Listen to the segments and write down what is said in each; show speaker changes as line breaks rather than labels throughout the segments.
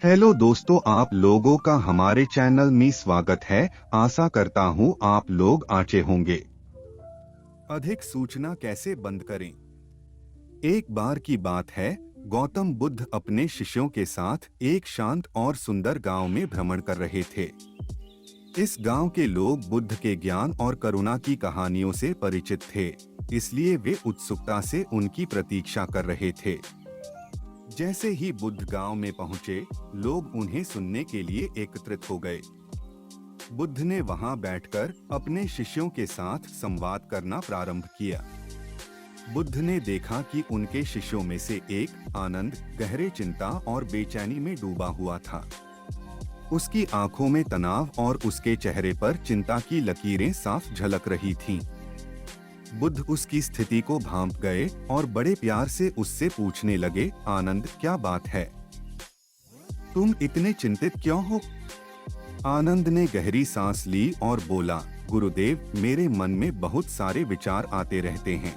Hello दोस्तों, आप लोगों का हमारे चैनल में स्वागत है। आशा करता हूँ आप लोग अच्छे होंगे। अधिक सूचना कैसे बंद करें। एक बार की बात है, गौतम बुद्ध अपने शिष्यों के साथ एक शांत और सुंदर गांव में भ्रमण कर रहे थे। इस गांव के लोग बुद्ध के ज्ञान और करुणा की कहानियों से परिचित थे, इसलिए वे उत्सुकता से उनकी प्रतीक्षा कर रहे थे। जैसे ही बुद्ध गांव में पहुंचे, लोग उन्हें सुनने के लिए एकत्रित हो गए। बुद्ध ने वहां बैठकर अपने शिष्यों के साथ संवाद करना प्रारंभ किया। बुद्ध ने देखा कि उनके शिष्यों में से एक आनंद गहरे चिंता और बेचैनी में डूबा हुआ था। उसकी आंखों में तनाव और उसके चेहरे पर चिंता की लकीरें साफ झलक रही थीं। बुद्ध उसकी स्थिति को भांप गए और बड़े प्यार से उससे पूछने लगे, आनंद, क्या बात है? तुम इतने चिंतित क्यों हो? आनंद ने गहरी सांस ली और बोला, गुरुदेव, मेरे मन में बहुत सारे विचार आते रहते हैं।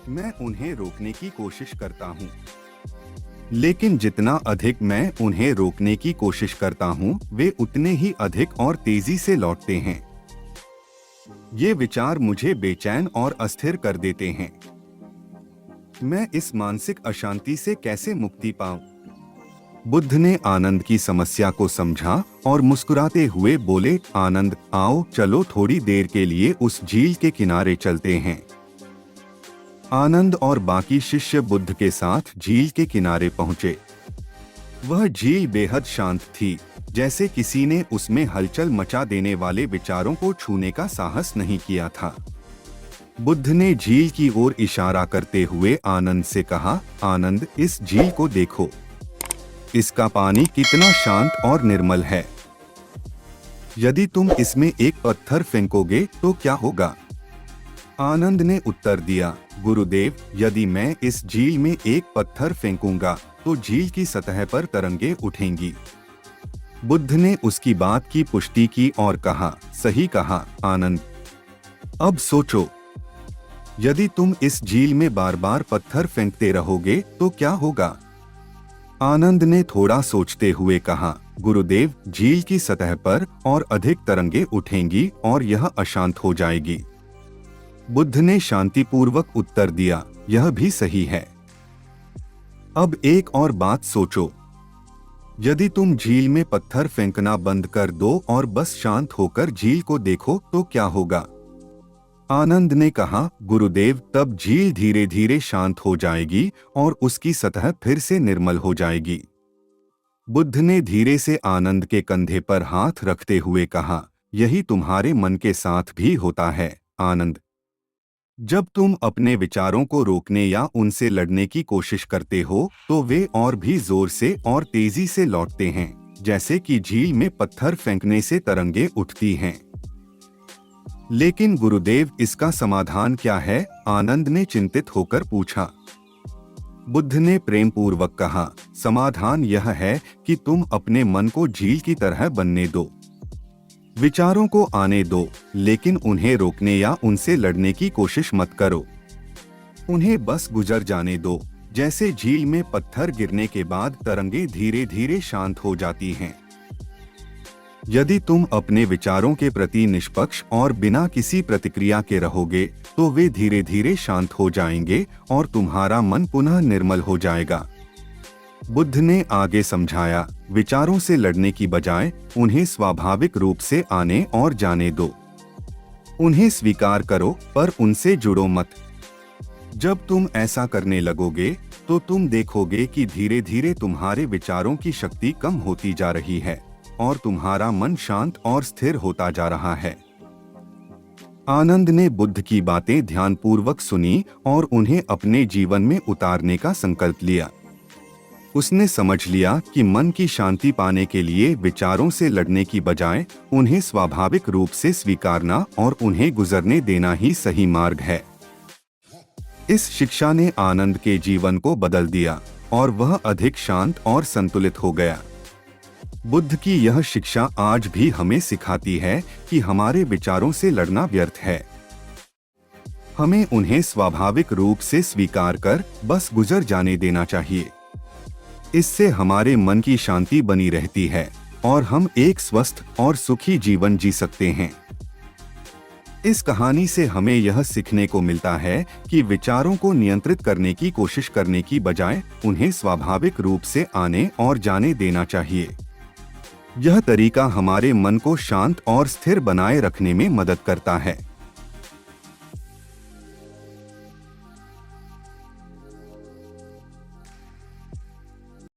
मैं उन्हें रोकने की कोशिश करता हूँ, लेकिन जितना अधिक मैं उन्हें रोकने की कोशिश करता हूँ, वे उतने ही अधिक और तेजी से लौटते हैं। ये विचार मुझे बेचैन और अस्थिर कर देते हैं। मैं इस मानसिक अशांति से कैसे मुक्ति पाऊं? बुद्ध ने आनंद की समस्या को समझा और मुस्कुराते हुए बोले, आनंद, आओ चलो थोड़ी देर के लिए उस झील के किनारे चलते हैं। आनंद और बाकी शिष्य बुद्ध के साथ झील के किनारे पहुंचे। वह झील बेहद शांत थी, जैसे किसी ने उसमें हलचल मचा देने वाले विचारों को छूने का साहस नहीं किया था। बुद्ध ने झील की ओर इशारा करते हुए आनंद से कहा, आनंद, इस झील को देखो। इसका पानी कितना शांत और निर्मल है। यदि तुम इसमें एक पत्थर फेंकोगे तो क्या होगा? आनंद ने उत्तर दिया, गुरुदेव, यदि मैं इस झील में एक पत्थर फेंकूंगा तो झील की सतह पर तरंगे उठेंगी। बुद्ध ने उसकी बात की पुष्टि की और कहा, सही कहा आनंद। अब सोचो, यदि तुम इस झील में बार बार पत्थर फेंकते रहोगे तो क्या होगा? आनंद ने थोड़ा सोचते हुए कहा, गुरुदेव, झील की सतह पर और अधिक तरंगे उठेंगी और यह अशांत हो जाएगी। बुद्ध ने शांतिपूर्वक उत्तर दिया, यह भी सही है। अब एक और बात सोचो, यदि तुम झील में पत्थर फेंकना बंद कर दो और बस शांत होकर झील को देखो तो क्या होगा? आनंद ने कहा, गुरुदेव, तब झील धीरे धीरे शांत हो जाएगी और उसकी सतह फिर से निर्मल हो जाएगी। बुद्ध ने धीरे से आनंद के कंधे पर हाथ रखते हुए कहा, यही तुम्हारे मन के साथ भी होता है आनंद। जब तुम अपने विचारों को रोकने या उनसे लड़ने की कोशिश करते हो तो वे और भी जोर से और तेजी से लौटते हैं, जैसे कि झील में पत्थर फेंकने से तरंगे उठती हैं। लेकिन गुरुदेव, इसका समाधान क्या है? आनंद ने चिंतित होकर पूछा। बुद्ध ने प्रेम पूर्वक कहा, समाधान यह है कि तुम अपने मन को झील की तरह बनने दो। विचारों को आने दो, लेकिन उन्हें रोकने या उनसे लड़ने की कोशिश मत करो। उन्हें बस गुजर जाने दो, जैसे झील में पत्थर गिरने के बाद तरंगे धीरे धीरे शांत हो जाती हैं। यदि तुम अपने विचारों के प्रति निष्पक्ष और बिना किसी प्रतिक्रिया के रहोगे तो वे धीरे धीरे शांत हो जाएंगे और तुम्हारा मन पुनः निर्मल हो जाएगा। बुद्ध ने आगे समझाया, विचारों से लड़ने की बजाय उन्हें स्वाभाविक रूप से आने और जाने दो। उन्हें स्वीकार करो पर उनसे जुड़ो मत। जब तुम ऐसा करने लगोगे तो तुम देखोगे कि धीरे धीरे तुम्हारे विचारों की शक्ति कम होती जा रही है और तुम्हारा मन शांत और स्थिर होता जा रहा है। आनंद ने बुद्ध की बातें ध्यानपूर्वक सुनी और उन्हें अपने जीवन में उतारने का संकल्प लिया। उसने समझ लिया कि मन की शांति पाने के लिए विचारों से लड़ने की बजाय उन्हें स्वाभाविक रूप से स्वीकारना और उन्हें गुजरने देना ही सही मार्ग है। इस शिक्षा ने आनंद के जीवन को बदल दिया और वह अधिक शांत और संतुलित हो गया। बुद्ध की यह शिक्षा आज भी हमें सिखाती है कि हमारे विचारों से लड़ना व्यर्थ है। हमें उन्हें स्वाभाविक रूप से स्वीकार कर बस गुजर जाने देना चाहिए। इससे हमारे मन की शांति बनी रहती है और हम एक स्वस्थ और सुखी जीवन जी सकते हैं। इस कहानी से हमें यह सीखने को मिलता है कि विचारों को नियंत्रित करने की कोशिश करने की बजाय उन्हें स्वाभाविक रूप से आने और जाने देना चाहिए। यह तरीका हमारे मन को शांत और स्थिर बनाए रखने में मदद करता है।